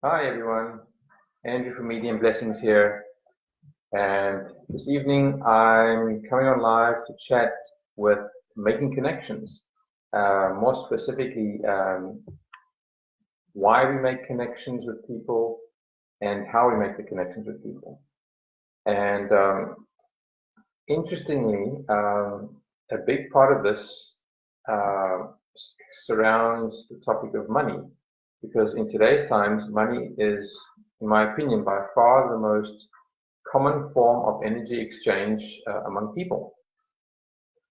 Hi everyone, Andrew from Medium Blessings here, and this evening I'm coming on live to chat with making connections. More specifically, why we make connections with people and how we make the connections with people. And interestingly, a big part of this uh, surrounds the topic of money, because in today's times, money is, in my opinion, by far the most common form of energy exchange among people.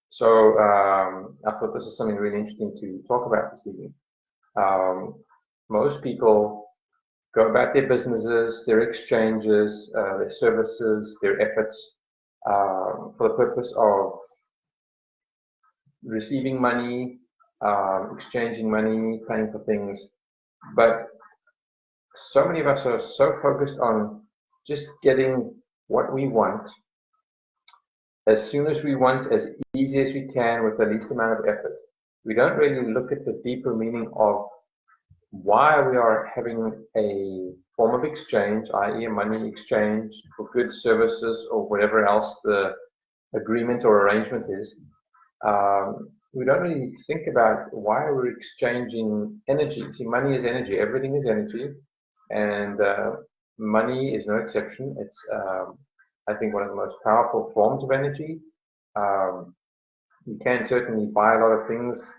So I thought this is something really interesting to talk about this evening. Um, Most people go about their businesses, their exchanges, their services, their efforts for the purpose of receiving money, exchanging money, paying for things. But so many of us are so focused on just getting what we want as soon as we want, as easy as we can, with the least amount of effort. We don't really look at the deeper meaning of why we are having a form of exchange, i.e. a money exchange for goods, services, or whatever else the agreement or arrangement is. We don't really think about why we're exchanging energy. See, money is energy. Everything is energy, and money is no exception. It's, I think, one of the most powerful forms of energy. Um, you can certainly buy a lot of things.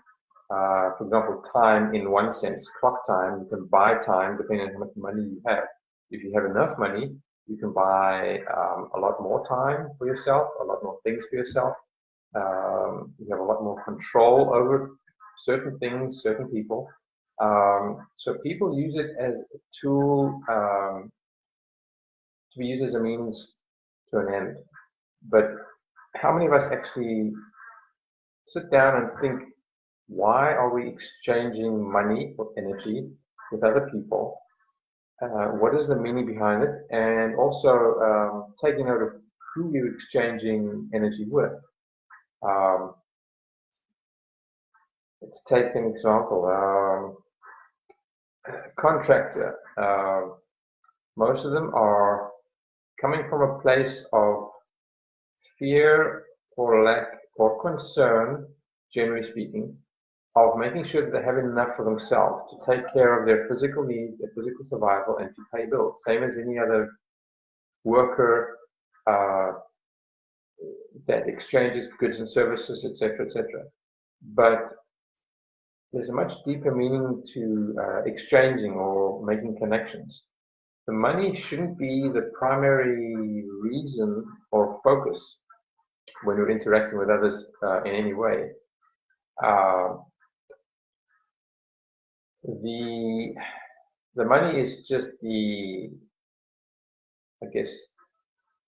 For example, time in one sense, clock time. You can buy time depending on how much money you have. If you have enough money, you can buy a lot more time for yourself, a lot more things for yourself. You have a lot more control over certain things, certain people. So people use it as a tool to be used as a means to an end. But how many of us actually sit down and think, why are we exchanging money or energy with other people? What is the meaning behind it? And also taking note of who you're exchanging energy with. Um, let's take an example. Contractor. Most of them are coming from a place of fear or lack or concern, generally speaking, of making sure that they have enough for themselves to take care of their physical needs, their physical survival, and to pay bills, same as any other worker uh, that exchanges goods and services, etc., etc. But there's a much deeper meaning to exchanging or making connections. The money shouldn't be the primary reason or focus when you're interacting with others in any way. Uh, the the money is just the, I guess,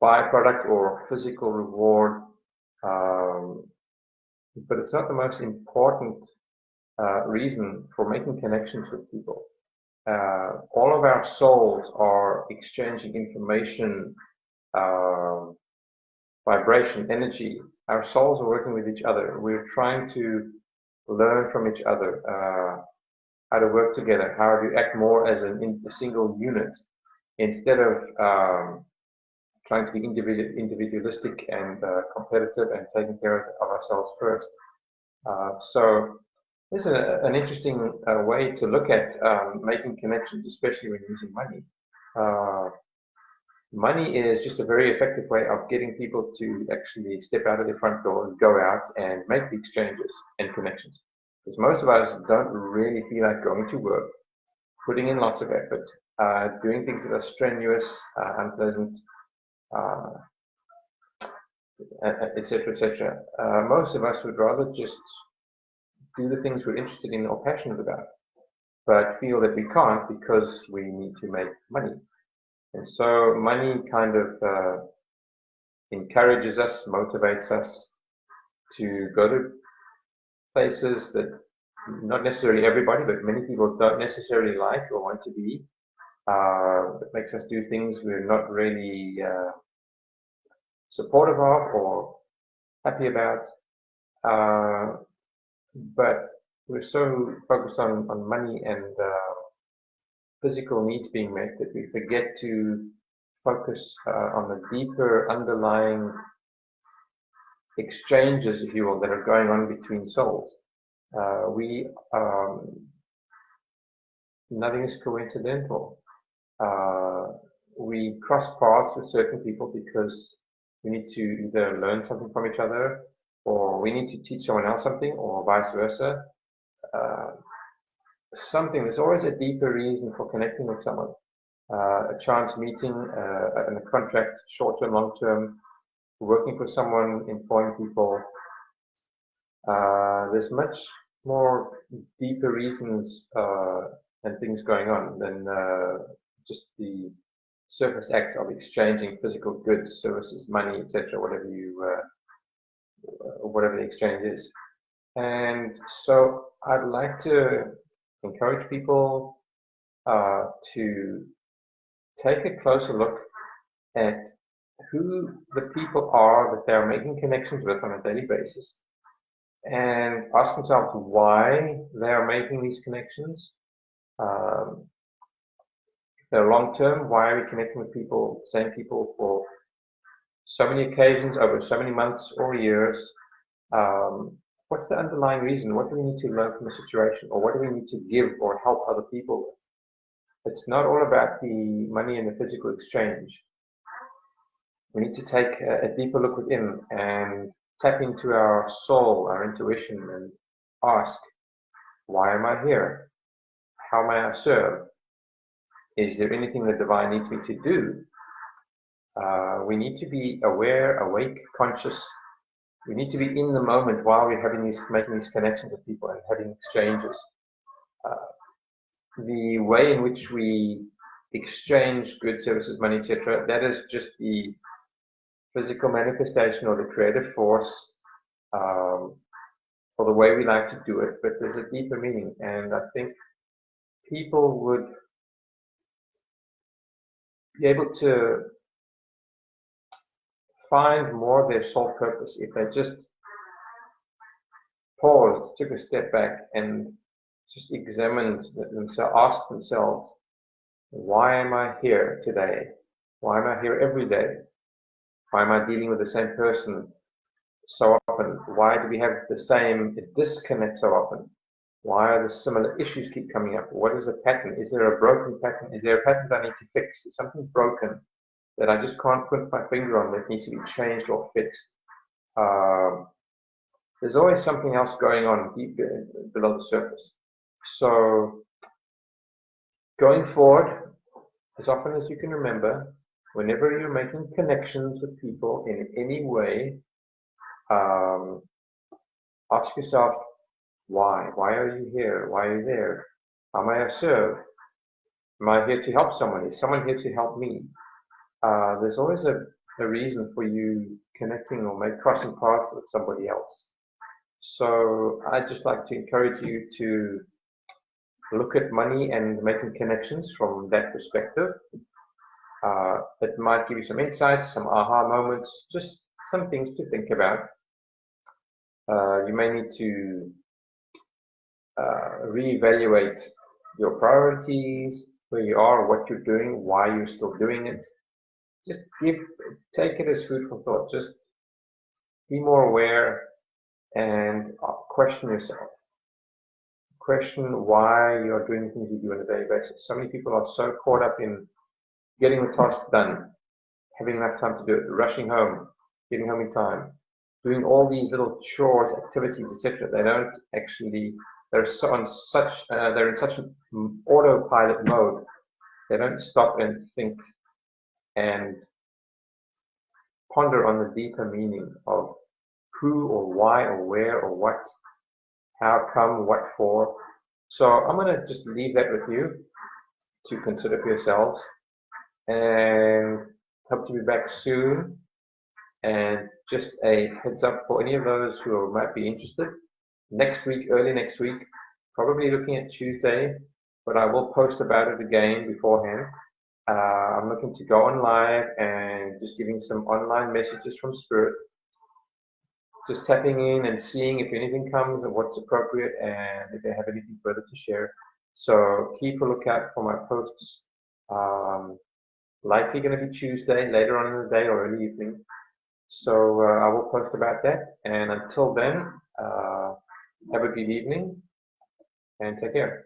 byproduct or physical reward, um, but it's not the most important reason for making connections with people. All of our souls are exchanging information, vibration, energy. Our souls are working with each other. We're trying to learn from each other, how to work together, how to act more as a single unit instead of trying to be individualistic and competitive and taking care of ourselves first. So this is an interesting way to look at making connections, especially when using money. Uh, Money is just a very effective way of getting people to actually step out of their front doors, go out and make the exchanges and connections. Because most of us don't really feel like going to work, putting in lots of effort, doing things that are strenuous, unpleasant, uh, etc., etc. Most of us would rather just do the things we're interested in or passionate about, but feel that we can't because we need to make money. And so money kind of encourages us, motivates us to go to places that not necessarily everybody, but many people don't necessarily like or want to be. It makes us do things we're not really supportive of or happy about. But we're so focused on money and physical needs being met that we forget to focus on the deeper underlying exchanges, if you will, that are going on between souls. Nothing is coincidental. We cross paths with certain people because we need to either learn something from each other, or we need to teach someone else something, or vice versa. There's always a deeper reason for connecting with someone. A chance meeting, and a contract, short-term, long-term, working for someone, employing people. There's much more deeper reasons and things going on than just the surface act of exchanging physical goods, services, money, etc., whatever the exchange is. And so I'd like to encourage people to take a closer look at who the people are that they're making connections with on a daily basis, and ask themselves why they are making these connections. If they're long-term, why are we connecting with people, same people, for so many occasions over so many months or years? What's the underlying reason? What do we need to learn from the situation, or what do we need to give or help other people with? It's not all about the money and the physical exchange. We need to take a deeper look within and tap into our soul, our intuition, and ask, why am I here? How may I serve? Is there anything the divine needs me to do? We need to be aware, awake, conscious. We need to be in the moment while we're making these connections with people and having exchanges. The way in which we exchange goods, services, money, etc., that is just the physical manifestation or the creative force, or the way we like to do it, but there's a deeper meaning, and I think people would be able to find more of their soul purpose if they just paused, took a step back, and just examined themselves, asked themselves, why am I here today? Why am I here every day? Why am I dealing with the same person so often? Why do we have the same disconnect so often? Why are the similar issues keep coming up? What is the pattern? Is there a broken pattern? Is there a pattern that I need to fix? Is something broken that I just can't put my finger on that needs to be changed or fixed? There's always something else going on deep below the surface. So going forward, as often as you can remember, whenever you're making connections with people in any way, ask yourself, why? Why are you here? Why are you there? How may I serve? Am I here to help someone? Is someone here to help me? There's always a reason for you connecting or crossing paths with somebody else. So I'd just like to encourage you to look at money and making connections from that perspective. It might give you some insights, some aha moments, just some things to think about. You may need to reevaluate your priorities, where you are, what you're doing, why you're still doing it. Just take it as food for thought. Just be more aware and question yourself. Question why you're doing things you do on a daily basis. So many people are so caught up in getting the task done, having enough time to do it, rushing home, getting home in time, doing all these little chores, activities, etc. They don't actually. They're in such an autopilot mode. They don't stop and think and ponder on the deeper meaning of who or why or where or what, how come, what for. So I'm going to just leave that with you to consider for yourselves, and hope to be back soon. And just a heads up for any of those who might be interested, next week, early next week, probably looking at Tuesday, but I will post about it again beforehand. I'm looking to go on live and just giving some online messages from Spirit, just tapping in and seeing if anything comes and what's appropriate, and if they have anything further to share. So keep a lookout for my posts. Likely going to be Tuesday, later on in the day or early evening. So I will post about that. And until then, have a good evening and take care.